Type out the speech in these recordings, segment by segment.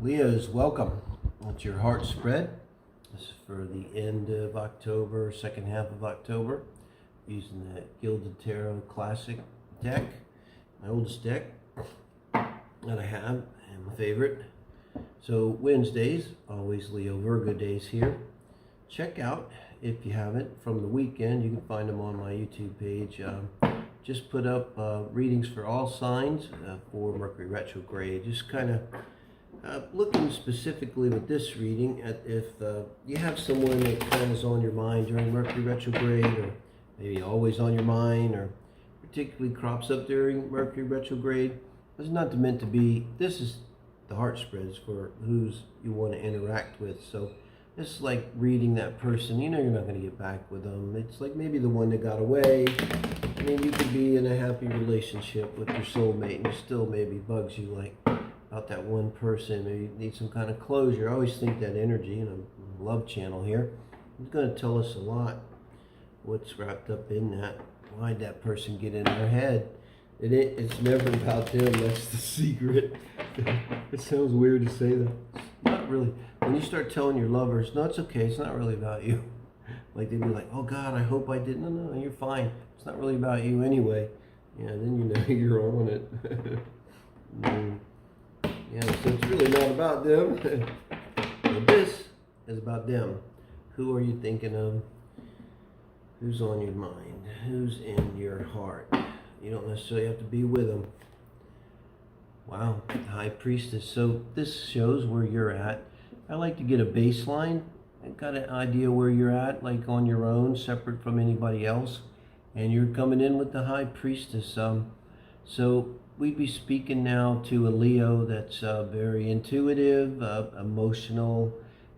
Leos, welcome. It's your heart spread. This is for the end of October, second half of October, using the Davidskytarot Classic deck, my oldest deck that I have, and my favorite. So Wednesdays, always Leo Virgo days here. Check out, if you haven't, from the weekend. You can find them on my YouTube page. Just put up readings for all signs for Mercury retrograde. Just kind of looking specifically with this reading at if you have someone that kind of is on your mind during Mercury retrograde, or maybe always on your mind, or particularly crops up during Mercury retrograde. It's not meant to be. This is the heart spreads for who's you want to interact with. So it's like reading that person. You know you're not going to get back with them. It's like maybe the one that got away. I mean, you could be in a happy relationship with your soulmate and still maybe bugs you like about that one person. Maybe you need some kind of closure. I always think that energy, and a love channel here, is going to tell us a lot. What's wrapped up in that? Why'd that person get in our head? It's never about them. That's the secret. It sounds weird to say that. Not really. When you start telling your lovers, no, it's okay, it's not really about you. Like they'd be like, oh God, I hope I didn't. No, you're fine. It's not really about you anyway. Yeah, then you know you're on it. Yeah, so it's really not about them. But this is about them. Who are you thinking of? Who's on your mind? Who's in your heart? You don't necessarily have to be with them. Wow, High Priestess. So this shows where you're at. I like to get a baseline. I got an idea where you're at, like on your own, separate from anybody else. And you're coming in with the High Priestess. So we'd be speaking now to a Leo that's very intuitive, emotional,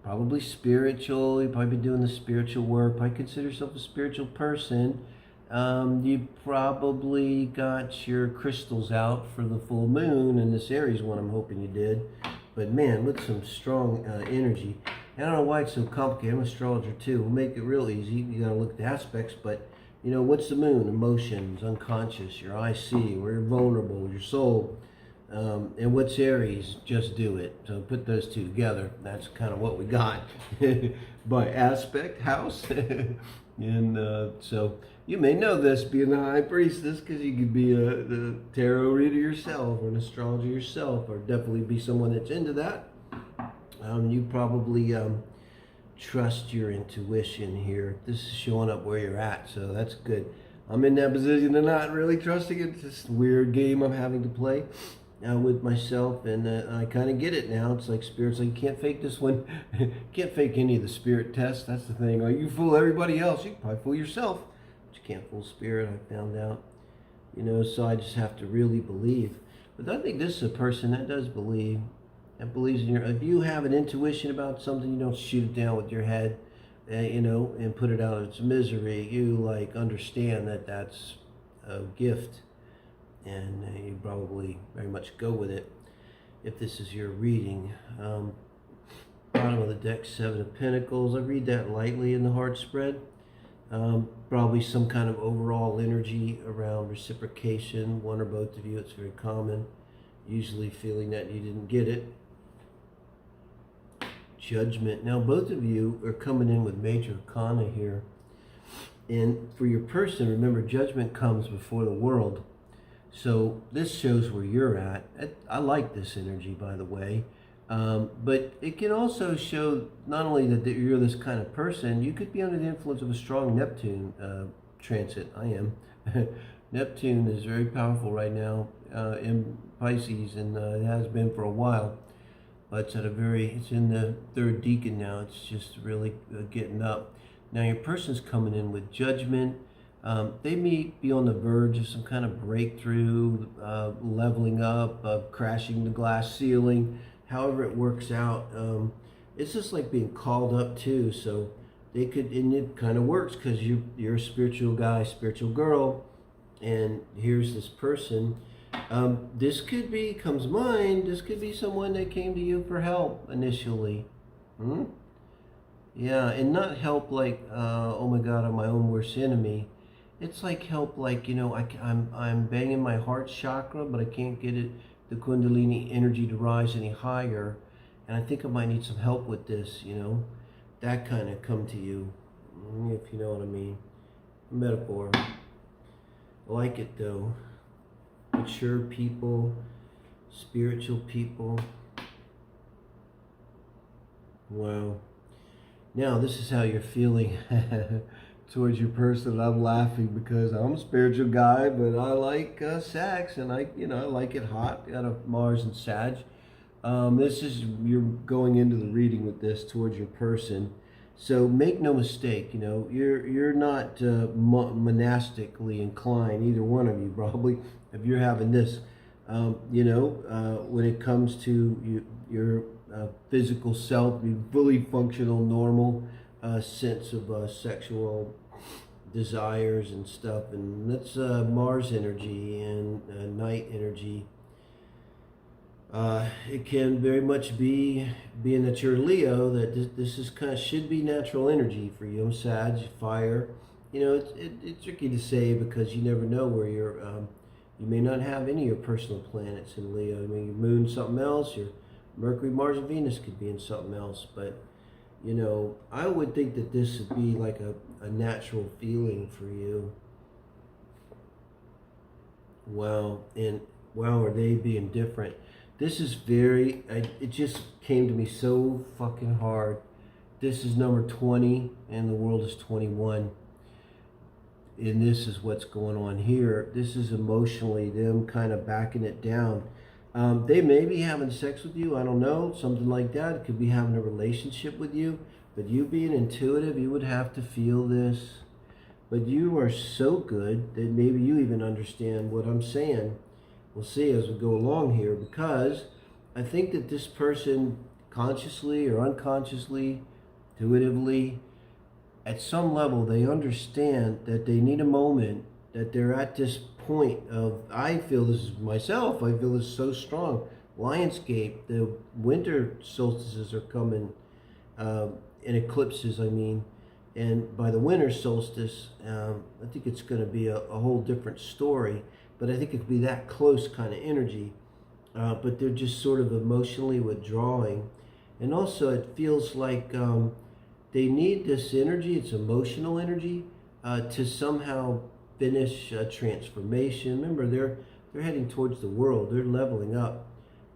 probably spiritual. You've probably been doing the spiritual work. Probably consider yourself a spiritual person. You probably got your crystals out for the full moon, and this Aries one I'm hoping you did. But man, with some strong energy. I don't know why it's so complicated. I'm an astrologer too. We'll make it real easy. You gotta look at the aspects, but you know, what's the moon? Emotions, unconscious, your I see, where you're vulnerable, your soul. And what's Aries? Just do it. So put those two together. That's kind of what we got. By aspect, house. And so you may know this being the High Priestess, because you could be the tarot reader yourself, or an astrologer yourself, or definitely be someone that's into that. You probably trust your intuition here. This is showing up where you're at, so that's good. I'm in that position of not really trusting it. It's this weird game I'm having to play with myself, and I kind of get it now. It's like spirits, like, you can't fake this one. Can't fake any of the spirit tests. That's the thing. Like, you fool everybody else, you can probably fool yourself, but you can't fool spirit, I found out. You know, so I just have to really believe. But I think this is a person that does believe. That believes in your, if you have an intuition about something, you don't shoot it down with your head, you know, and put it out of its misery. You like understand that that's a gift, and you probably very much go with it if this is your reading. Bottom of the deck, Seven of Pentacles. I read that lightly in the heart spread. Probably some kind of overall energy around reciprocation, one or both of you. It's very common, usually feeling that you didn't get it. Judgment. Now both of you are coming in with major arcana here, and for your person, remember, judgment comes before the world. So this shows where you're at. I like this energy, by the way, but it can also show not only that you're this kind of person, you could be under the influence of a strong Neptune transit. I am. Neptune is very powerful right now in Pisces, and it has been for a while. It's it's in the third decan now. It's just really getting up. Now your person's coming in with judgment. They may be on the verge of some kind of breakthrough, leveling up, crashing the glass ceiling. However it works out, it's just like being called up too. So they could, and it kind of works because you're a spiritual guy, spiritual girl, and here's this person. This could be, comes mind, this could be someone that came to you for help initially. Yeah, and not help like, oh my God, I'm my own worst enemy. It's like help like, you know, I'm banging my heart chakra, but I can't get it, the Kundalini energy to rise any higher. and I think I might need some help with this, that kind of come to you, if you know what I mean. Metaphor. I like it though. Mature people, spiritual people. Wow. Now this is how you're feeling towards your person. I'm laughing because I'm a spiritual guy, but I like sex, and I like it hot. Got a Mars and Sag. This is, you're going into the reading with this towards your person. So make no mistake, you're not monastically inclined, either one of you probably, if you're having this. When it comes to your physical self, your fully functional, normal sense of sexual desires and stuff, and that's Mars energy and night energy. It can very much be, being that you're Leo, that this is should be natural energy for you. Sag, fire. It's tricky to say because you never know where you may not have any of your personal planets in Leo. I mean, your moon something else, your Mercury, Mars, and Venus could be in something else. But, I would think that this would be like a natural feeling for you. Wow. And wow, are they being different? This is it just came to me so fucking hard. This is number 20 and the world is 21. And this is what's going on here. This is emotionally them kind of backing it down. They may be having sex with you, I don't know, something like that. It could be having a relationship with you. But you being intuitive, you would have to feel this. But you are so good that maybe you even understand what I'm saying. We'll see as we go along here, because I think that this person, consciously or unconsciously, intuitively, at some level, they understand that they need a moment, that they're at this point of, I feel this is myself, I feel this so strong. Lionscape, the winter solstices are coming, and eclipses, I mean. And by the winter solstice, I think it's going to be a whole different story. But I think it could be that close kind of energy. But they're just sort of emotionally withdrawing. And also it feels like they need this energy, it's emotional energy, to somehow finish a transformation. Remember, they're heading towards the world. They're leveling up.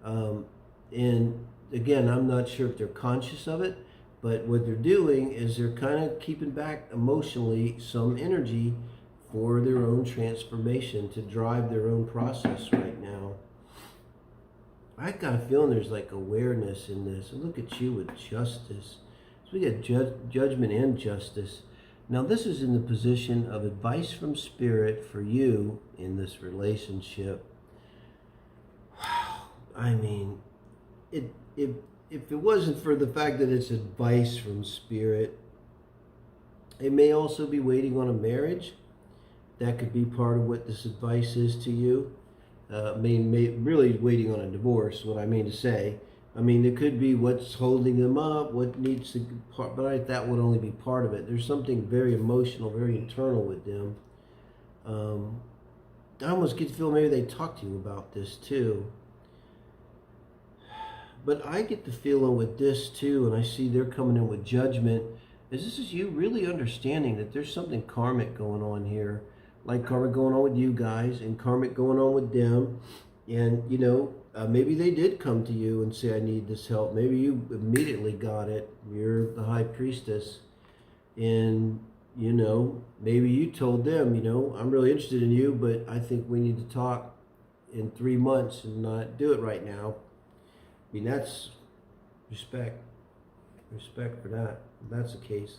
And again, I'm not sure if they're conscious of it, but what they're doing is they're kind of keeping back emotionally some energy for their own transformation, to drive their own process right now. I got a feeling there's like awareness in this. And look at you with justice. So we got judgment and justice. Now this is in the position of advice from spirit for you in this relationship. I mean, if it wasn't for the fact that it's advice from spirit, it may also be waiting on a marriage. That could be part of what this advice is to you. Really waiting on a divorce, what I mean to say. I mean, it could be what's holding them up, what needs to part, but that would only be part of it. There's something very emotional, very internal with them. I almost get the feel maybe they talk to you about this too. But I get the feeling with this too, and I see they're coming in with judgment, this is you really understanding that there's something karmic going on here. Like karmic going on with you guys and karmic going on with them. And, maybe they did come to you and say, I need this help. Maybe you immediately got it. You're the high priestess. And, maybe you told them, I'm really interested in you, but I think we need to talk in 3 months and not do it right now. I mean, that's respect. Respect for that. If that's the case.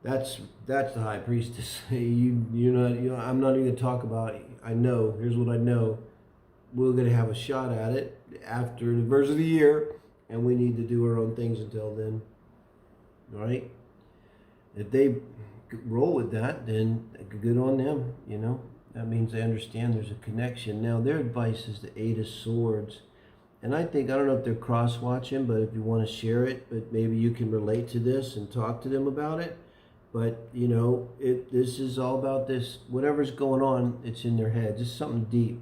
That's the high priestess. I'm not even going to talk about it. I know. Here's what I know. We're going to have a shot at it after the first of the year, and we need to do our own things until then. All right? If they roll with that, then good on them. That means they understand there's a connection. Now, their advice is the 8 of Swords. And I don't know if they're cross-watching, but if you want to share it, but maybe you can relate to this and talk to them about it. But, this is all about this. Whatever's going on, it's in their heads. It's something deep.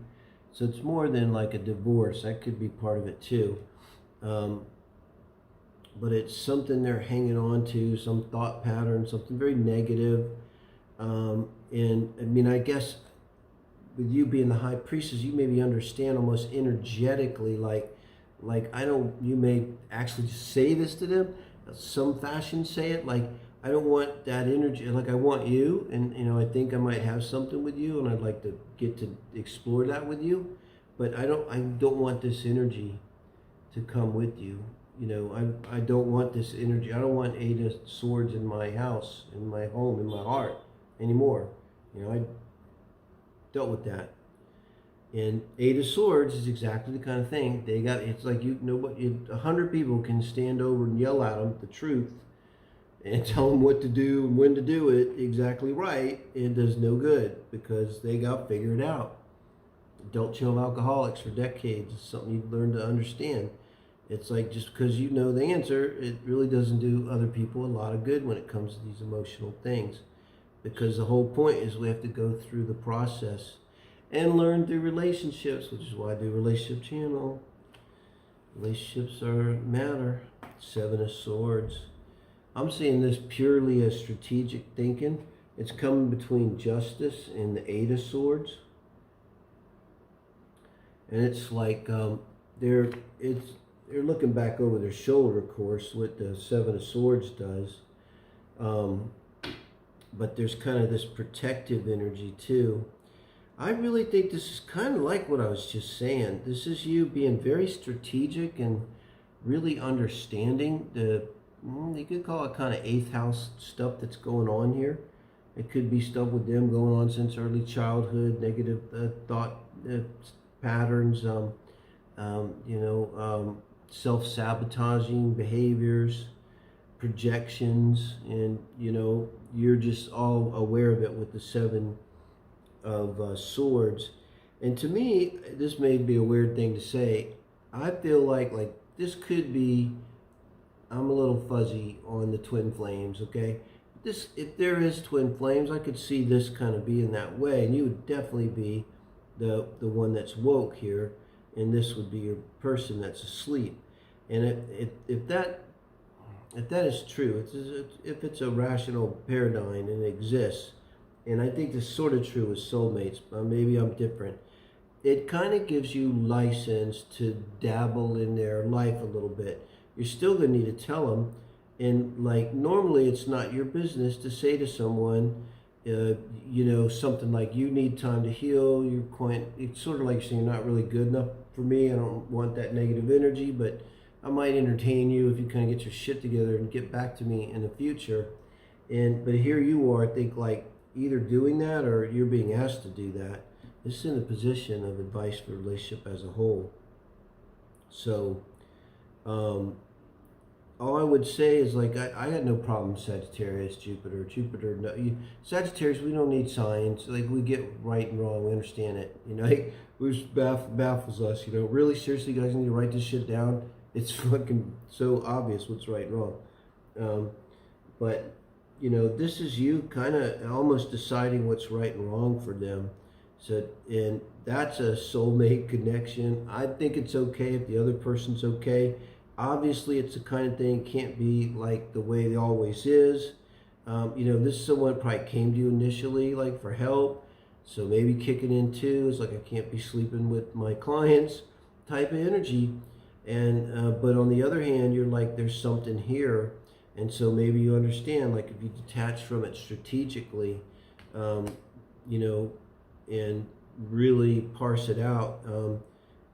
So it's more than like a divorce. That could be part of it too. But it's something they're hanging on to, some thought pattern, something very negative. And I mean, I guess with you being the high priestess, you maybe understand almost energetically, like I don't, you may actually just say this to them, some fashion say it, like, I don't want that energy, like I want you, and you know, I think I might have something with you, and I'd like to get to explore that with you, but I don't want this energy to come with you. You know, I don't want this energy. I don't want 8 of Swords in my house, in my home, in my heart anymore. You know, I dealt with that. And 8 of Swords is exactly the kind of thing they got. It's like, you know, 100 people can stand over and yell at them the truth and tell them what to do and when to do it exactly right. It does no good because they got figured out. Adult chill alcoholics for decades is something you've learned to understand. It's like, just because you know the answer, it really doesn't do other people a lot of good when it comes to these emotional things. Because the whole point is we have to go through the process and learn through relationships, which is why I do Relationship Channel. Relationships matter. 7 of Swords. I'm seeing this purely as strategic thinking. It's coming between Justice and the 8 of Swords. And it's like they're looking back over their shoulder, of course, what the 7 of Swords does. But there's kind of this protective energy too. I really think this is kind of like what I was just saying. This is you being very strategic and really understanding you could call it kind of 8th house stuff that's going on here. It could be stuff with them going on since early childhood, negative thought patterns, self-sabotaging behaviors, projections, and you know, you're just all aware of it with the 7 of Swords. And to me, this may be a weird thing to say, I feel like this could be, I'm a little fuzzy on the twin flames, okay? If there is twin flames, I could see this kind of being that way, and you would definitely be the one that's woke here, and this would be your person that's asleep. And if that is true, if it's a rational paradigm and it exists, and I think this is sort of true with soulmates, but maybe I'm different, it kind of gives you license to dabble in their life a little bit. You're still going to need to tell them, and like normally it's not your business to say to someone, something like, you need time to heal, it's sort of like saying, you're not really good enough for me, I don't want that negative energy, but I might entertain you if you kind of get your shit together and get back to me in the future. But here you are, I think, like either doing that or you're being asked to do that. This is in the position of advice for a relationship as a whole. So, all I would say is, like, I got no problem Sagittarius, Jupiter, no, Sagittarius, we don't need signs. Like, we get right and wrong, we understand it, you know, like, which baffles us, you know, really, seriously, guys, need to write this shit down. It's fucking so obvious what's right and wrong. But, you know, this is you kind of almost deciding what's right and wrong for them. So, and that's a soulmate connection. I think it's okay if the other person's okay. Obviously, it's the kind of thing, can't be like the way it always is. This is someone probably came to you initially, like for help. So maybe kicking in too is like, I can't be sleeping with my clients type of energy. And but on the other hand, you're like, there's something here. And so maybe you understand, like if you detach from it strategically, and really parse it out,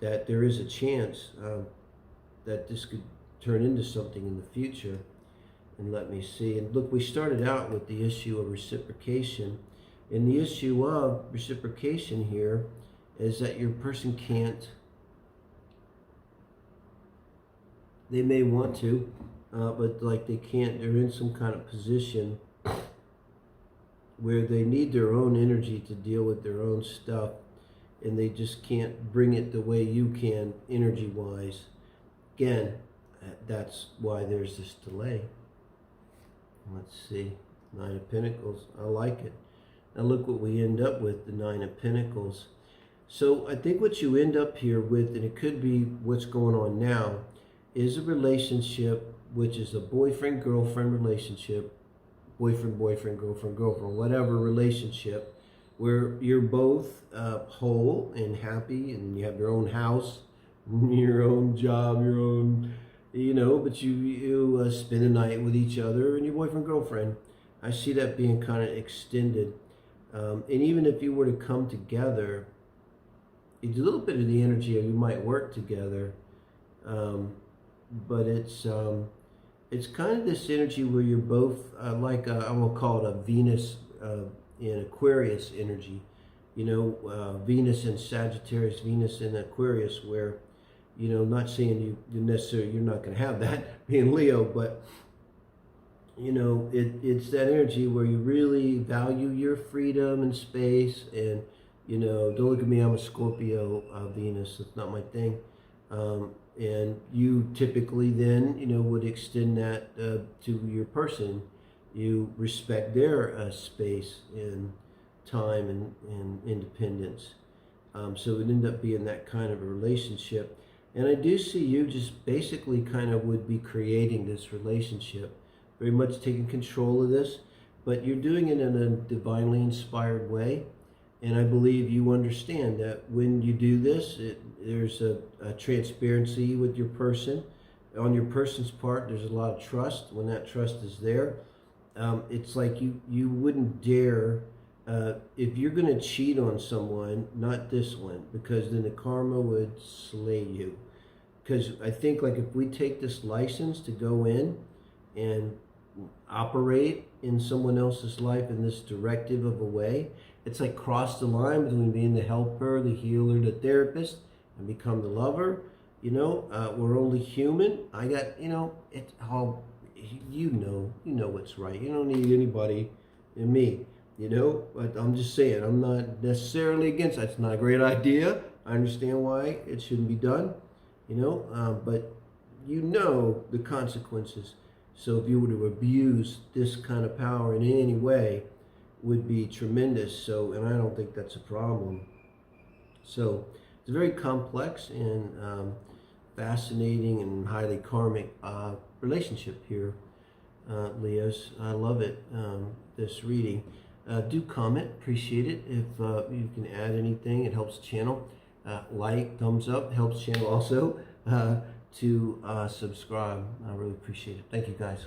that there is a chance that this could turn into something in the future. And let me see. And look, we started out with the issue of reciprocation. And the issue of reciprocation here is that your person can't, they may want to, but like they can't, they're in some kind of position where they need their own energy to deal with their own stuff, and they just can't bring it the way you can energy-wise. Again, that's why there's this delay. Let's see, 9 of Pentacles, I like it. Now look what we end up with, the 9 of Pentacles. So I think what you end up here with, and it could be what's going on now, is a relationship, which is a boyfriend-girlfriend relationship, boyfriend-boyfriend, girlfriend-girlfriend, whatever relationship, where you're both whole and happy, and you have your own house, your own job, your own, but you spend a night with each other and your boyfriend-girlfriend. I see that being kind of extended. And even if you were to come together, it's a little bit of the energy of you might work together, but it's kind of this energy where you're both I'm gonna call it a Venus in Aquarius energy, Venus in Sagittarius, Venus in Aquarius, where, not saying you're not going to have that being Leo, but it's that energy where you really value your freedom and space, and don't look at me, I'm a Scorpio Venus, that's not my thing. And you typically then, would extend that to your person. You respect their space and time and independence. So it would end up being that kind of a relationship. And I do see you just basically kind of would be creating this relationship, very much taking control of this, but you're doing it in a divinely inspired way. And I believe you understand that when you do this, there's a transparency with your person. On your person's part, there's a lot of trust. When that trust is there, it's like you wouldn't dare, if you're going to cheat on someone, not this one, because then the karma would slay you. Because I think, like, if we take this license to go in and operate in someone else's life in this directive of a way, it's like cross the line between being the helper, the healer, the therapist, and become the lover. We're only human. I got, it's all, you know what's right. You don't need anybody in me, but I'm just saying, I'm not necessarily against that. It's not a great idea. I understand why it shouldn't be done, but the consequences. So if you were to abuse this kind of power in any way, would be tremendous. So, and I don't think that's a problem. So it's a very complex and fascinating and highly karmic relationship here, Leos. I love it, this reading. Do comment, appreciate it. If you can add anything, it helps the channel. Like, thumbs up, helps channel also. To subscribe. I really appreciate it. Thank you, guys.